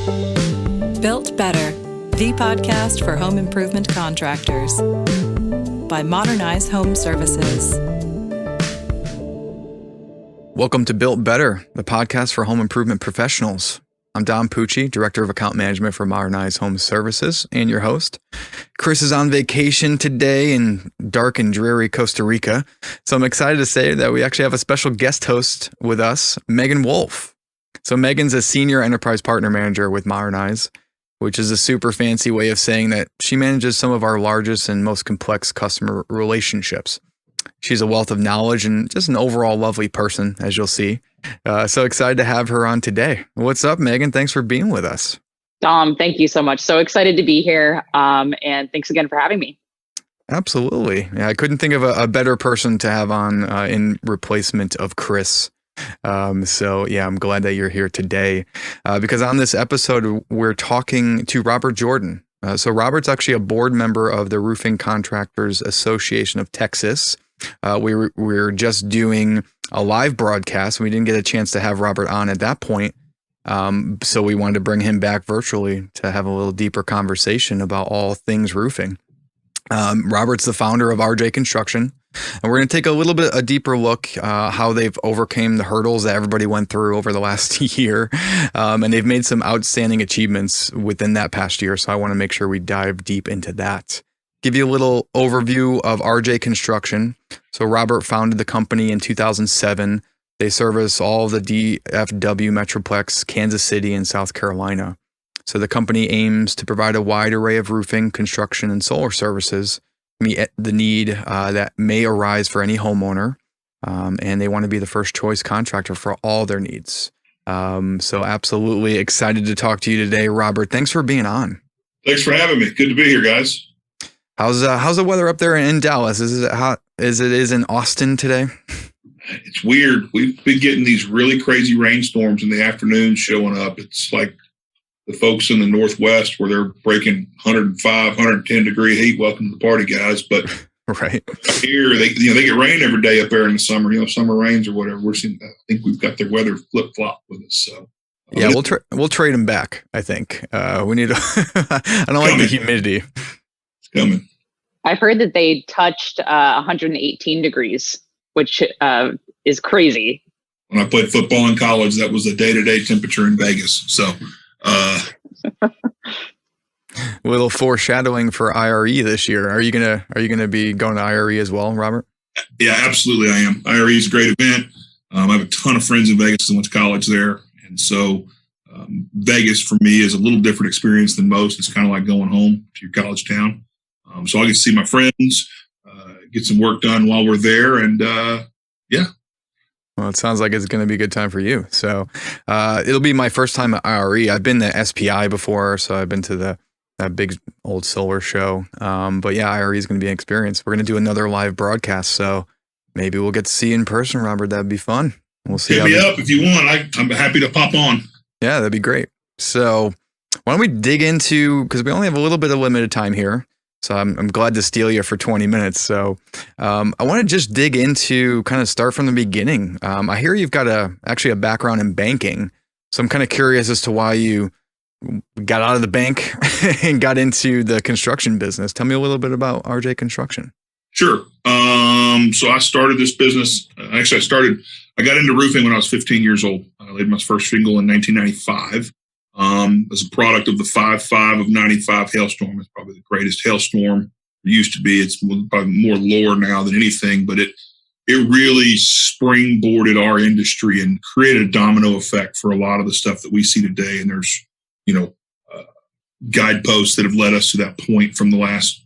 Built Better, the podcast for home improvement contractors by Modernize Home Services. Welcome to Built Better, the podcast for home improvement professionals. I'm Don Pucci, Director of Account Management for Modernize Home Services, and your host. Chris is on vacation today in dark and dreary Costa Rica, so I'm excited to say that we actually have a special guest host with us, Megan Wolf. So Megan's a Senior Enterprise Partner Manager with Modernize, which is a super fancy way of saying that she manages some of our largest and most complex customer relationships. She's a wealth of knowledge and just an overall lovely person, as you'll see. So excited to have her on today. What's up, Megan? Thanks for being with us. Dom, thank you so much. So excited to be here. And thanks again for having me. Absolutely. Yeah, I couldn't think of a better person to have on in replacement of Chris. So I'm glad that you're here today because on this episode, we're talking to Robert Jordan. So Robert's actually a board member of the Roofing Contractors Association of Texas. We're just doing a live broadcast. We didn't get a chance to have Robert on at that point. So we wanted to bring him back virtually to have a little deeper conversation about all things roofing. Robert's the founder of RJ Construction, and we're going to take a deeper look how they've overcame the hurdles that everybody went through over the last year. And they've made some outstanding achievements within that past year. So I want to make sure we dive deep into that. Give you a little overview of RJ Construction. So Robert founded the company in 2007. They service all of the DFW Metroplex, Kansas City, and South Carolina. So the company aims to provide a wide array of roofing, construction, and solar services to meet the need that may arise for any homeowner. And they want to be the first choice contractor for all their needs. So absolutely excited to talk to you today, Robert. Thanks for being on. Thanks for having me. Good to be here, guys. How's the weather up there in Dallas? Is it hot as it is in Austin today? It's weird. We've been getting these really crazy rainstorms in the afternoon showing up. It's like the folks in the Northwest where they're breaking 105, 110 degree heat. Welcome to the party, guys. But right here, they get rain every day up there in the summer. Summer rains or whatever. We're seeing. I think we've got their weather flip flop with us. So yeah, we'll trade them back. I think we need. I don't like the humidity. It's coming. I've heard that they touched 118 degrees, which is crazy. When I played football in college, that was the day-to-day temperature in Vegas. So, a little foreshadowing for IRE this year. Are you gonna be going to IRE as well, Robert? Yeah, absolutely. I am. IRE is a great event. I have a ton of friends in Vegas and went to college there, and so Vegas for me is a little different experience than most. It's kind of like going home to your college town. So I get to see my friends, get some work done while we're there, and yeah. Well, it sounds like it's going to be a good time for you. So it'll be my first time at IRE. I've been to SPI before, so I've been to that big old silver show. But yeah, IRE is going to be an experience. We're going to do another live broadcast, so maybe we'll get to see you in person, Robert. That'd be fun. We'll see. Hit me up if you want. I'm happy to pop on. Yeah, that'd be great. So why don't we dig into, because we only have a little bit of limited time here. So I'm glad to steal you for 20 minutes. So I want to just dig into kind of start from the beginning. I hear you've got actually a background in banking. So I'm kind of curious as to why you got out of the bank and got into the construction business. Tell me a little bit about RJ Construction. Sure. So I started this business. I got into roofing when I was 15 years old. I laid my first shingle in 1995. As a product of the 5.5 of 95 hailstorm. It's probably the greatest hailstorm it used to be. It's probably more lore now than anything, but it really springboarded our industry and created a domino effect for a lot of the stuff that we see today. And there's, guideposts that have led us to that point from the last,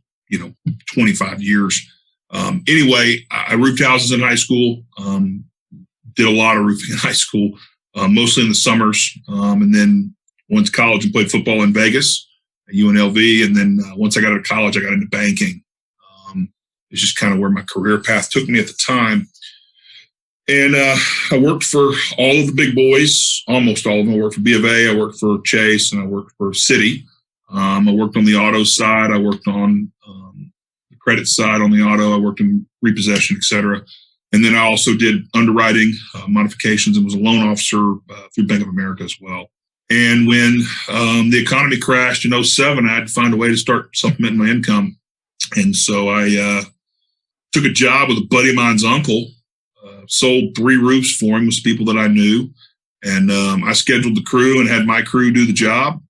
25 years. Anyway, I roofed houses in high school, did a lot of roofing in high school, mostly in the summers. And then went to college and played football in Vegas at UNLV. And then once I got out of college, I got into banking. It's just kind of where my career path took me at the time. And I worked for all of the big boys, almost all of them. I worked for B of A, I worked for Chase, and I worked for Citi. I worked on the auto side. I worked on the credit side on the auto. I worked in repossession, et cetera. And then I also did underwriting modifications and was a loan officer through Bank of America as well. And when the economy crashed in 2007, I had to find a way to start supplementing my income. And so I took a job with a buddy of mine's uncle, sold 3 roofs for him with people that I knew. And I scheduled the crew and had my crew do the job,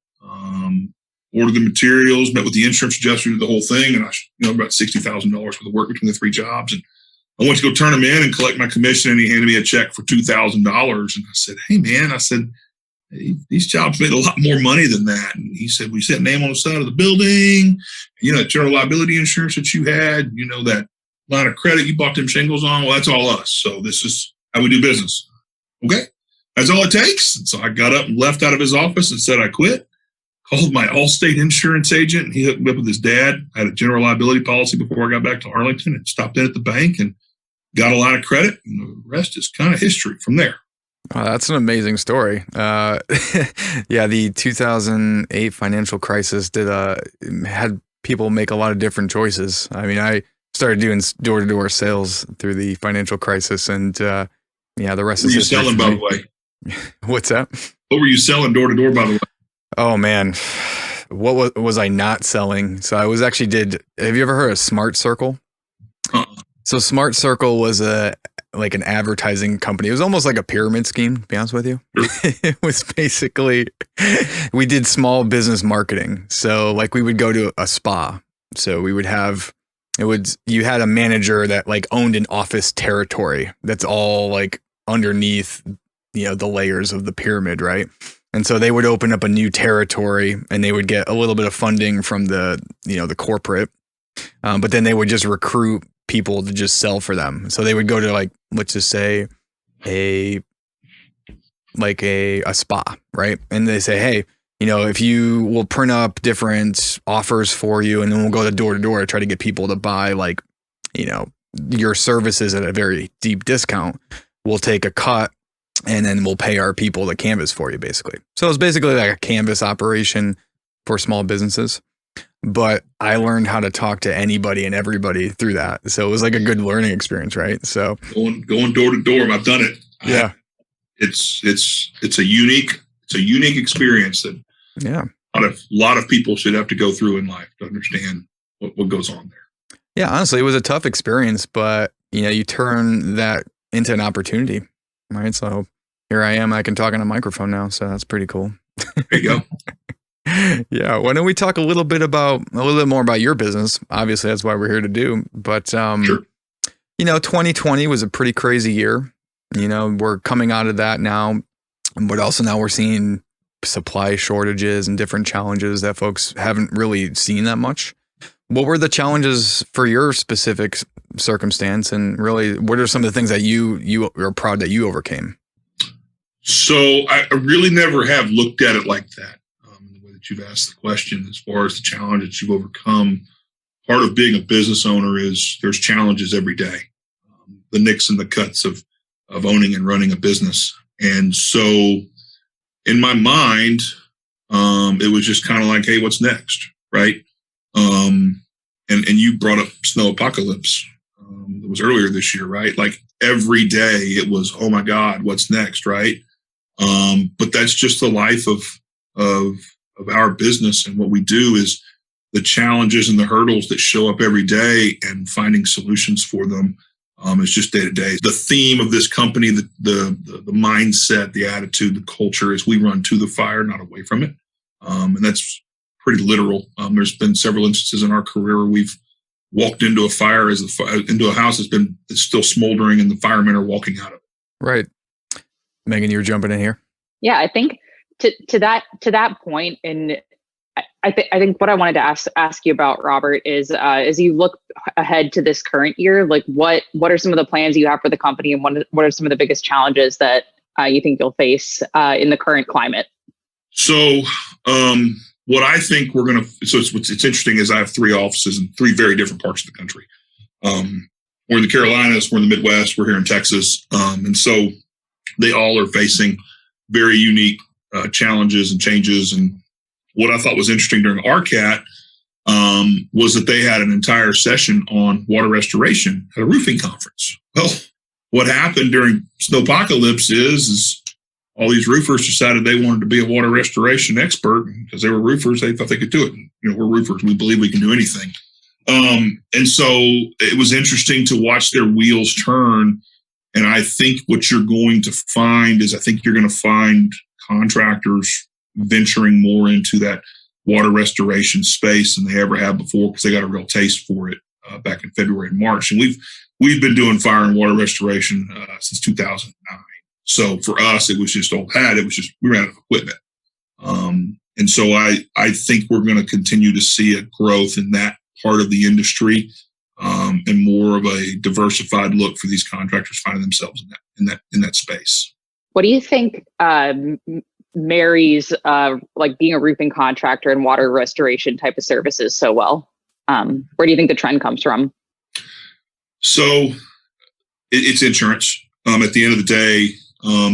ordered the materials, met with the insurance adjuster, did the whole thing. And about $60,000 worth of work between the 3 jobs. And I went to go turn them in and collect my commission. And he handed me a check for $2,000. And I said, hey, man, hey, these jobs made a lot more money than that. And he said, well, you set a name on the side of the building, that general liability insurance that you had, that line of credit you bought them shingles on. Well, that's all us. So this is how we do business. Okay. That's all it takes. And so I got up and left out of his office and said I quit. Called my Allstate insurance agent, and he hooked me up with his dad. I had a general liability policy before I got back to Arlington, and stopped in at the bank and got a line of credit. And the rest is kind of history from there. Wow, that's an amazing story. Yeah, the 2008 financial crisis had people make a lot of different choices. I mean, I started doing door-to-door sales through the financial crisis, and the rest is history. What were you selling, by the way? What's that? What were you selling door-to-door, by the way? Oh, man. What was I not selling? So I was have you ever heard of Smart Circle? So Smart Circle was an advertising company. It was almost like a pyramid scheme, to be honest with you. Sure. It was basically, we did small business marketing. So we would go to a spa. So we would you had a manager that owned an office territory that's all underneath, the layers of the pyramid, right? And so they would open up a new territory and they would get a little bit of funding from the corporate, but then they would just recruit people to just sell for them. So they would go to let's just say a spa, right? And they say, hey, if you will print up different offers for you, and then we'll go door to door to try to get people to buy your services at a very deep discount. We'll take a cut and then we'll pay our people to canvas for you, basically. So it's basically like a canvas operation for small businesses. But I learned how to talk to anybody and everybody through that. So it was like a good learning experience, right? So going door to door, I've done it. Yeah. It's a unique experience that a lot of people should have to go through in life to understand what goes on there. Yeah, honestly, it was a tough experience, but you turn that into an opportunity, right? So here I am. I can talk on a microphone now, so that's pretty cool. There you go. Yeah. Why don't we talk a little bit more about your business? Obviously, that's why we're here to do. But sure. 2020 was a pretty crazy year. We're coming out of that now, but also now we're seeing supply shortages and different challenges that folks haven't really seen that much. What were the challenges for your specific circumstance, and really, what are some of the things that you are proud that you overcame? So I really never have looked at it like that. The way that you've asked the question, as far as the challenge that you've overcome, part of being a business owner is there's challenges every day. The nicks and the cuts of owning and running a business. And so in my mind, it was just kind of like, hey, what's next? Right. And you brought up snow apocalypse. It was earlier this year, right? Like every day it was, oh my God, what's next? Right. But that's just the life of our business. And what we do is the challenges and the hurdles that show up every day and finding solutions for them. It's just day to day. The theme of this company, the mindset, the attitude, the culture is we run to the fire, not away from it. And that's pretty literal. There's been several instances in our career where we've walked into a fire into a house that's still smoldering and the firemen are walking out of it. Right. Megan, you were jumping in here. Yeah, I think to that point, and I think what I wanted to ask you about, Robert, is as you look ahead to this current year, like what are some of the plans you have for the company, and what are some of the biggest challenges that you think you'll face in the current climate? So what I think we're going to, so it's interesting is I have 3 offices in 3 very different parts of the country. We're in the Carolinas, we're in the Midwest, we're here in Texas. And so they all are facing very unique challenges and changes. And what I thought was interesting during RCAT was that they had an entire session on water restoration at a roofing conference. Well, what happened during snowpocalypse is all these roofers decided they wanted to be a water restoration expert because they were roofers. They thought they could do it. We're roofers. We believe we can do anything. And so it was interesting to watch their wheels turn. And I think what you're going to find is, I think you're going to find contractors venturing more into that water restoration space than they ever have before, because they got a real taste for it back in February and March. And we've been doing fire and water restoration since 2009. So for us, it was just old hat. It was just, we ran out of equipment. And so I think we're going to continue to see a growth in that part of the industry, and more of a diversified look for these contractors finding themselves in that space. What do you think marries like being a roofing contractor and water restoration type of services so well? Where do you think the trend comes from? So it's insurance. At the end of the day,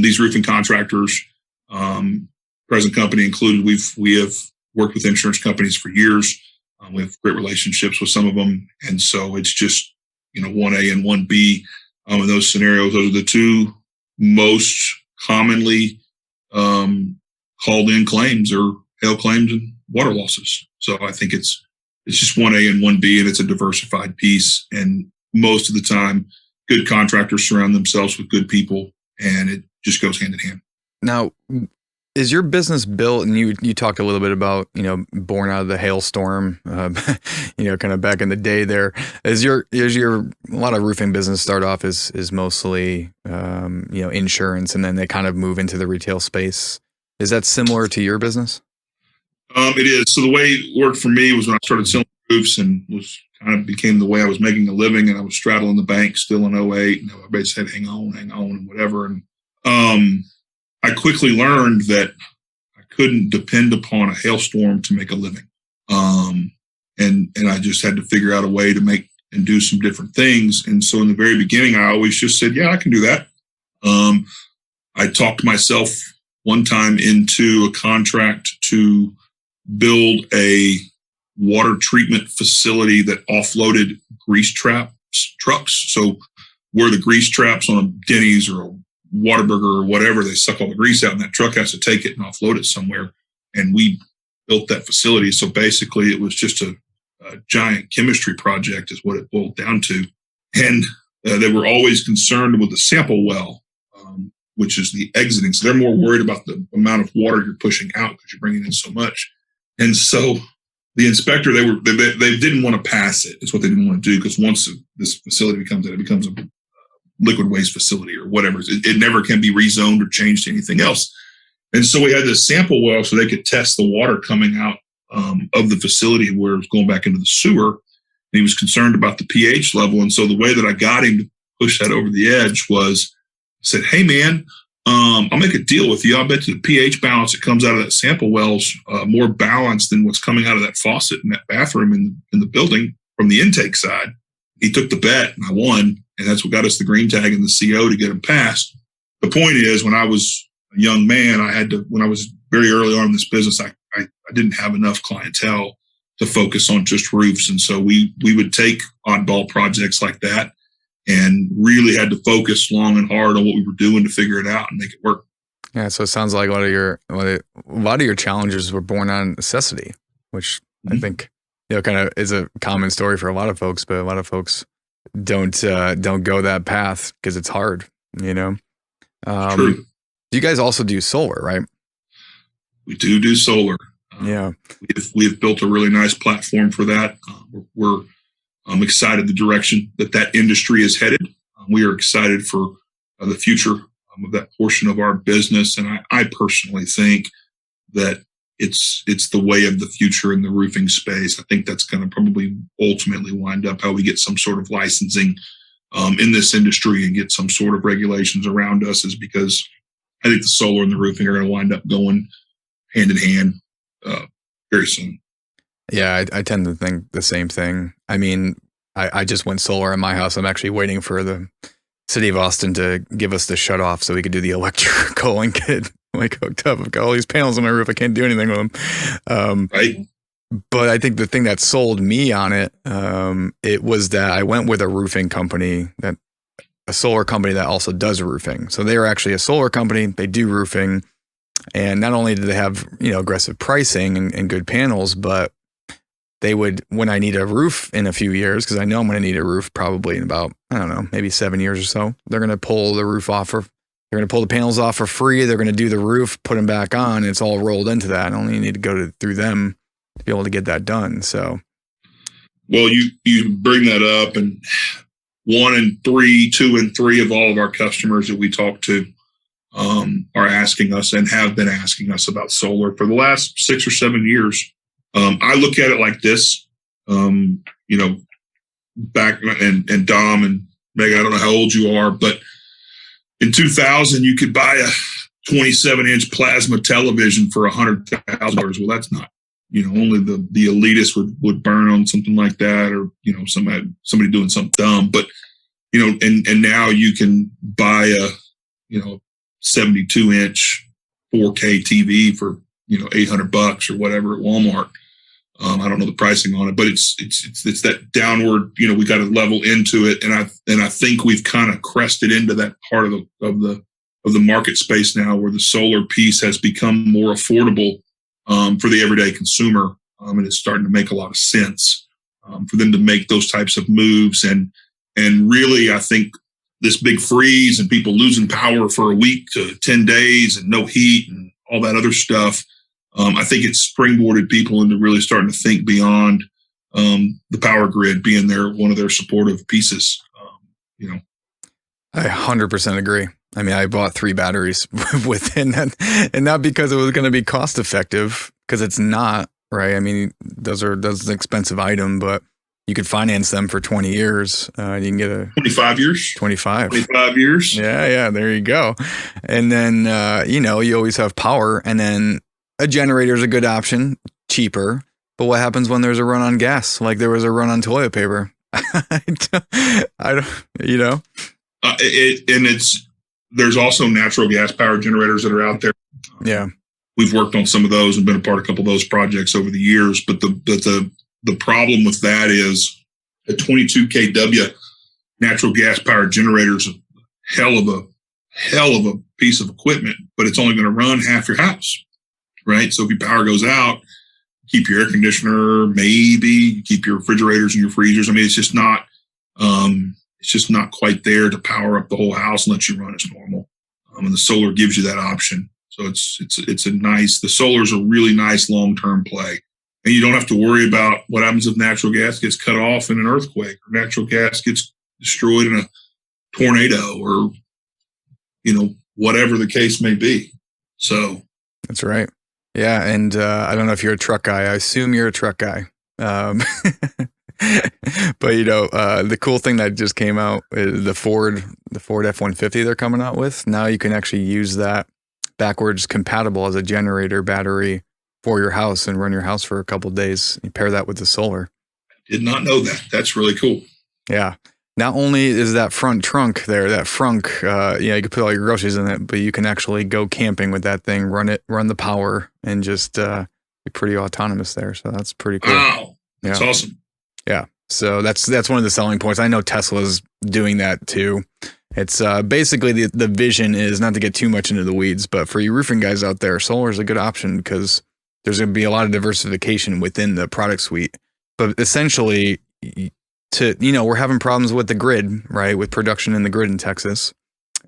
these roofing contractors, present company included, we have worked with insurance companies for years. We have great relationships with some of them. And so it's just, 1A and 1B. In those scenarios, those are the two most commonly called in claims, or hail claims and water losses. So I think it's just 1A and 1B, and it's a diversified piece. And most of the time, good contractors surround themselves with good people, and it just goes hand in hand. Now, is your business built, and you talked a little bit about, born out of the hailstorm, kind of back in the day there. Is your a lot of roofing business start off is mostly, insurance, and then they kind of move into the retail space. Is that similar to your business? It is. So the way it worked for me was when I started selling roofs, and was kind of became the way I was making a living, and I was straddling the bank still in 2008, and everybody said, hang on, and whatever. And, I quickly learned that I couldn't depend upon a hailstorm to make a living. And I just had to figure out a way to make and do some different things. And so in the very beginning, I always just said, yeah, I can do that. I talked myself one time into a contract to build a water treatment facility that offloaded grease trucks. So where the grease traps on a Denny's or a Whataburger or whatever, they suck all the grease out, and that truck has to take it and offload it somewhere. And we built that facility. So basically it was just a giant chemistry project is what it boiled down to. And they were always concerned with the sample well, which is the exiting. So they're more worried about the amount of water you're pushing out because you're bringing in so much. And so the inspector, they didn't want to pass it. It's what they didn't want to do, because once this facility it becomes a liquid waste facility or whatever. It never can be rezoned or changed to anything else. And so we had this sample well so they could test the water coming out of the facility where it was going back into the sewer. And he was concerned about the pH level. And so the way that I got him to push that over the edge was, I said, hey, man, I'll make a deal with you. I'll bet you the pH balance that comes out of that sample well's more balanced than what's coming out of that faucet in that bathroom in the building from the intake side. He took the bet, and I won. And that's what got us the green tag and the CO to get them passed. The point is, when I was a young man, when I was very early on in this business, I didn't have enough clientele to focus on just roofs. And so we would take oddball projects like that and really had to focus long and hard on what we were doing to figure it out and make it work. Yeah. So it sounds like a lot of your challenges were born on necessity, which I think, kind of is a common story for a lot of folks, but a lot of folks don't go that path because it's hard, True. You guys also do solar, right? We do solar. Yeah. We have built a really nice platform for that. We're excited the direction that industry is headed. We are excited for the future of that portion of our business. And I personally think that it's the way of the future in the roofing space. I think that's going to probably ultimately wind up how we get some sort of licensing in this industry and get some sort of regulations around us, is because I think the solar and the roofing are going to wind up going hand in hand very soon. Yeah, I tend to think the same thing. I mean, I just went solar in my house. I'm actually waiting for the city of Austin to give us the shut off so we could do the electrical and get hooked up. I've got all these panels on my roof. I can't do anything with them. Right. But I think the thing that sold me on it, it was that I went with a roofing company that a solar company that also does roofing. So they are actually a solar company. They do roofing. And not only do they have, aggressive pricing and good panels, but they would, when I need a roof in a few years, because I know I'm going to need a roof probably in about, I don't know, maybe 7 years or so, they're going to pull the roof off they're going to pull the panels off for free. They're going to do the roof, put them back on. It's all rolled into that. I only need to go through them to be able to get that done. So, well, you bring that up, and 2 and 3 of all of our customers that we talk to are asking us and have been asking us about solar for the last 6 or 7 years. I look at it like this, back and Dom and Meg, I don't know how old you are, but in 2000, you could buy a 27-inch plasma television for $100,000. Well, that's not, only the elitists would burn on something like that, or, somebody doing something dumb. But, and now you can buy a, 72-inch 4K TV for, $800 or whatever at Walmart. I don't know the pricing on it, but it's that downward, we got to level into it. And I think we've kind of crested into that part of the market space now, where the solar piece has become more affordable for the everyday consumer. And it's starting to make a lot of sense for them to make those types of moves. And really, I think this big freeze and people losing power for a week to 10 days and no heat and all that other stuff, I think it's springboarded people into really starting to think beyond the power grid being one of their supportive pieces. I 100% agree. I mean, I bought 3 batteries within that, and not because it was going to be cost effective, because it's not, right? I mean, that's an expensive item, but you could finance them for 20 years. You can get 25 years. 25 years. Yeah. There you go. And then, you always have power, and then a generator is a good option, cheaper. But what happens when there's a run on gas? Like there was a run on toilet paper. I don't. There's also natural gas powered generators that are out there. Yeah, we've worked on some of those and been a part of a couple of those projects over the years. But the problem with that is a 22 kW natural gas powered generator is a hell of a piece of equipment, but it's only going to run half your house. Right. So if your power goes out, keep your air conditioner, maybe you keep your refrigerators and your freezers. I mean, it's just not quite there to power up the whole house and let you run as normal. And the solar gives you that option. So the solar is a really nice long-term play. And you don't have to worry about what happens if natural gas gets cut off in an earthquake, or natural gas gets destroyed in a tornado, or, whatever the case may be. So that's right. Yeah, and I don't know if you're a truck guy. I assume you're a truck guy. But the cool thing that just came out is the Ford F-150 they're coming out with. Now you can actually use that backwards compatible as a generator battery for your house and run your house for a couple of days. You pair that with the solar. I did not know that. That's really cool. Yeah. Not only is that front trunk there, that frunk, you can put all your groceries in it, but you can actually go camping with that thing, run the power, and just be pretty autonomous there. So that's pretty cool. Wow. That's awesome. Yeah. So that's one of the selling points. I know Tesla's doing that too. It's basically the vision is, not to get too much into the weeds, but for you roofing guys out there, solar is a good option because there's going to be a lot of diversification within the product suite. But essentially, we're having problems with the grid, right? With production in the grid in Texas.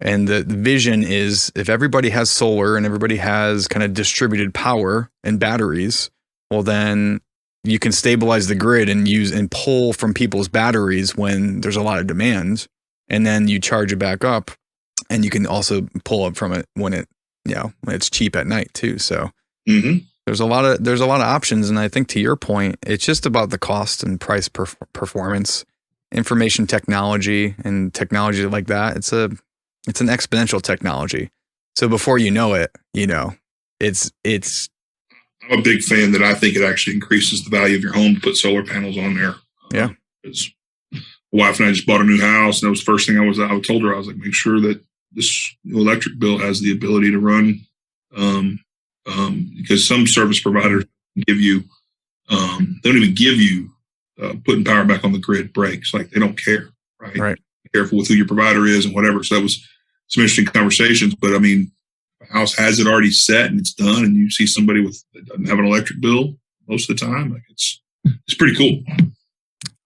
And the vision is, if everybody has solar and everybody has kind of distributed power and batteries, well, then you can stabilize the grid and use and pull from people's batteries when there's a lot of demand. And then you charge it back up, and you can also pull up from it when it's cheap at night too. So there's a lot of options. And I think, to your point, it's just about the cost and price performance, information technology and technology like that. It's an exponential technology. So before you know it, it's. I'm a big fan that I think it actually increases the value of your home to put solar panels on there. Yeah. My wife and I just bought a new house, and that was the first thing I told her. I was like, make sure that this electric bill has the ability to run, because some service providers give you, they don't even give you putting power back on the grid breaks. Like, they don't care, right? Right. be careful with who your provider is and whatever. So that was some interesting conversations. But I mean, the house has it already set and it's done, and you see somebody that doesn't have an electric bill most of the time. Like it's pretty cool.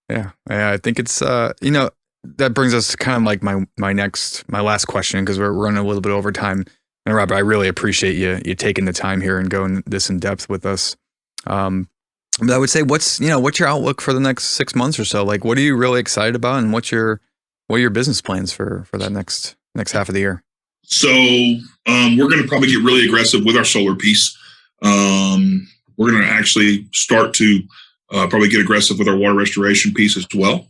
Yeah, I think it's that brings us to kind of like my last question, because we're running a little bit over time. And Robert, I really appreciate you taking the time here and going this in depth with us. But I would say, what's your outlook for the next 6 months or so? Like, what are you really excited about, and what are your business plans for that next half of the year? So we're going to probably get really aggressive with our solar piece. We're going to actually start to probably get aggressive with our water restoration piece as well.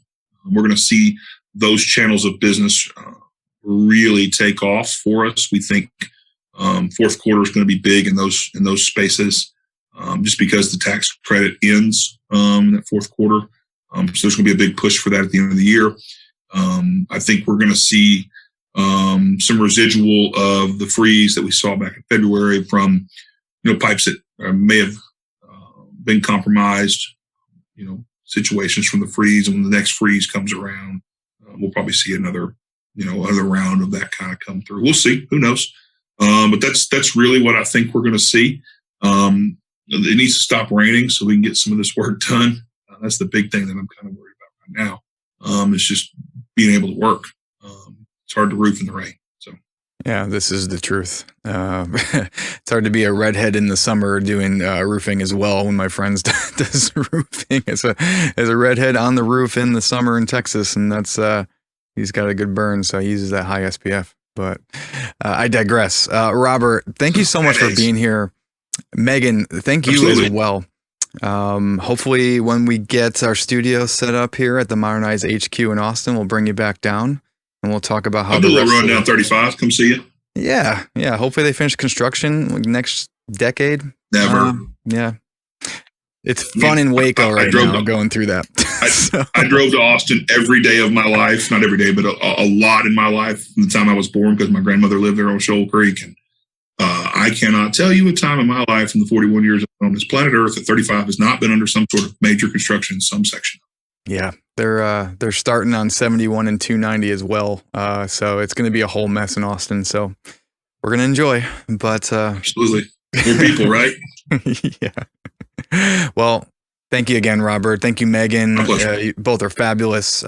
We're going to see those channels of business really take off for us. We think fourth quarter is going to be big in those spaces, just because the tax credit ends in that fourth quarter. So there's going to be a big push for that at the end of the year. I think we're going to see some residual of the freeze that we saw back in February from pipes that may have been compromised, situations from the freeze. And when the next freeze comes around, we'll probably see another round of that kind of come through. We'll see. Who knows? But that's really what I think we're going to see. It needs to stop raining so we can get some of this work done. That's the big thing that I'm kind of worried about right now. It's just being able to work. It's hard to roof in the rain. So yeah, this is the truth. It's hard to be a redhead in the summer doing roofing as well. When my friends does roofing as a redhead on the roof in the summer in Texas, and that's he's got a good burn, so he uses that high SPF. But I digress. Robert, thank you so much for being here. Megan, thank you Absolutely. as well. Hopefully when we get our studio set up here at the Modernize HQ in Austin, we'll bring you back down and we'll talk about how I'll do a run down 35. Come see you. Yeah. Hopefully they finish construction next decade. Never. Yeah. It's fun in Waco right now going through that. I drove to Austin every day of my life, not every day, but a lot in my life from the time I was born, because my grandmother lived there on Shoal Creek. And I cannot tell you a time in my life in the 41 years on this planet Earth that 35 has not been under some sort of major construction in some section. Yeah, they're starting on 71 and 290 as well. So it's going to be a whole mess in Austin. So we're going to enjoy, but absolutely. We're people, right? Yeah. Well, thank you again, Robert. Thank you, Megan. You both are fabulous,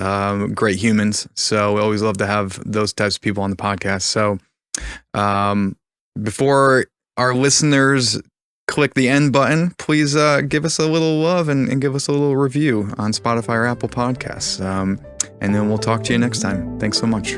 great humans. So we always love to have those types of people on the podcast. So before our listeners click the end button, please give us a little love and give us a little review on Spotify or Apple Podcasts. And then we'll talk to you next time. Thanks so much.